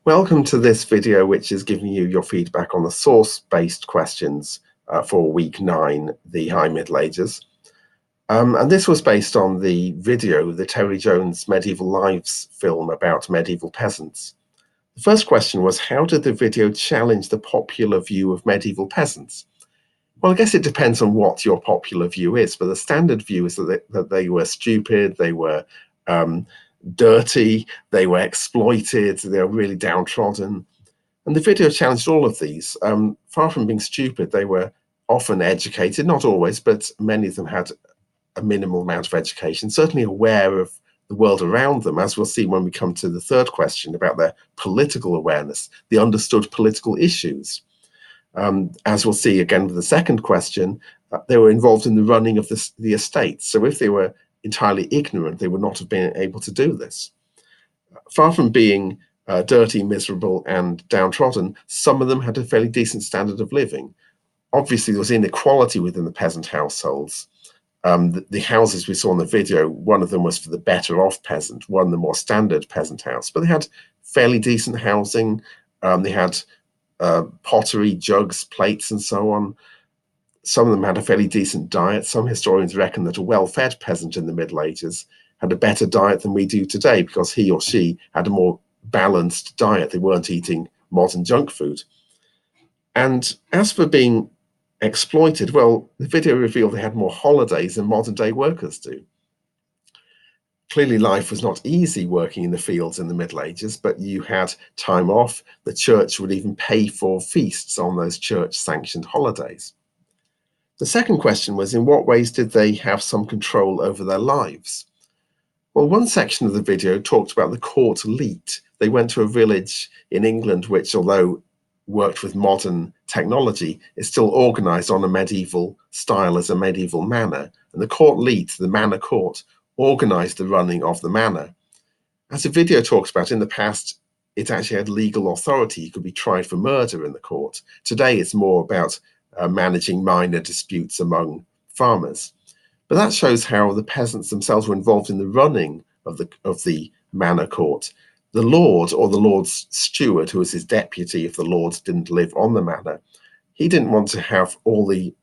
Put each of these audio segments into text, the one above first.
Welcome to this video, which is giving you your feedback on the source-based questions for week 9, the High Middle Ages. And this was based on the video, the Terry Jones Medieval Lives film about medieval peasants. The first question was, how did the video challenge the popular view of medieval peasants? Well, I guess it depends on what your popular view is, but the standard view is that they were stupid, they were dirty, they were exploited, they were really downtrodden. And the video challenged all of these. Far from being stupid, they were often educated, not always, but many of them had a minimal amount of education, certainly aware of the world around them, as we'll see when we come to the third question about their political awareness. They understood political issues. As we'll see again with the second question, they were involved in the running of the estates. So if they were entirely ignorant, they would not have been able to do this. Far from being dirty, miserable, and downtrodden, some of them had a fairly decent standard of living. Obviously, there was inequality within the peasant households. The houses we saw in the video, one of them was for the better off peasant, one the more standard peasant house, but they had fairly decent housing. They had pottery, jugs, plates, and so on. Some of them had a fairly decent diet. Some historians reckon that a well-fed peasant in the Middle Ages had a better diet than we do today because he or she had a more balanced diet. They weren't eating modern junk food. And as for being exploited, well, the video revealed they had more holidays than modern day workers do. Clearly, life was not easy working in the fields in the Middle Ages, but you had time off. The church would even pay for feasts on those church-sanctioned holidays. The second question was, in what ways did they have some control over their lives? Well, one section of the video talked about the court leet. They went to a village in England which, although worked with modern technology, is still organized on a medieval style as a medieval manor. And the court leet, the manor court, organized the running of the manor. As the video talks about, in the past, it actually had legal authority. You could be tried for murder in the court. Today, it's more about managing minor disputes among farmers. But that shows how the peasants themselves were involved in the running of the manor court. The lord, or the lord's steward, who was his deputy if the lord didn't live on the manor, he didn't want to have all the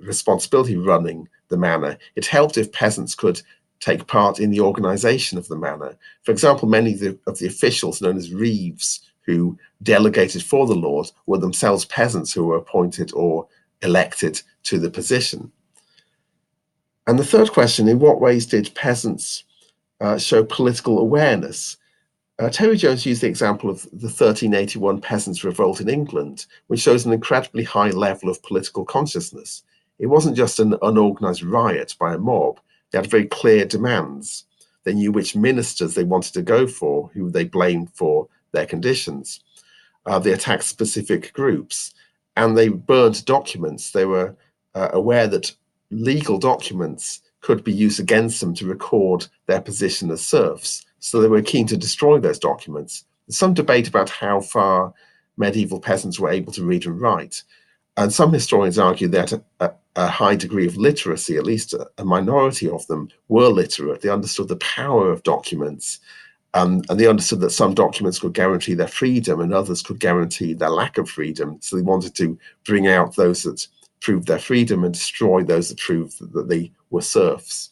responsibility running the manor. It helped if peasants could take part in the organization of the manor. For example, many of the officials known as reeves, who delegated for the lord, were themselves peasants who were appointed or elected to the position. And the third question, in what ways did peasants show political awareness? Terry Jones used the example of the 1381 Peasants' Revolt in England, which shows an incredibly high level of political consciousness. It wasn't just an unorganized riot by a mob. They had very clear demands. They knew which ministers they wanted to go for, who they blamed for their conditions. They attacked specific groups, and they burned documents. They were aware that legal documents could be used against them to record their position as serfs. So they were keen to destroy those documents. There's some debate about how far medieval peasants were able to read and write. And some historians argue that a high degree of literacy, at least a minority of them, were literate. They understood the power of documents, and they understood that some documents could guarantee their freedom and others could guarantee their lack of freedom. So they wanted to bring out those that proved their freedom and destroy those that proved that they were serfs.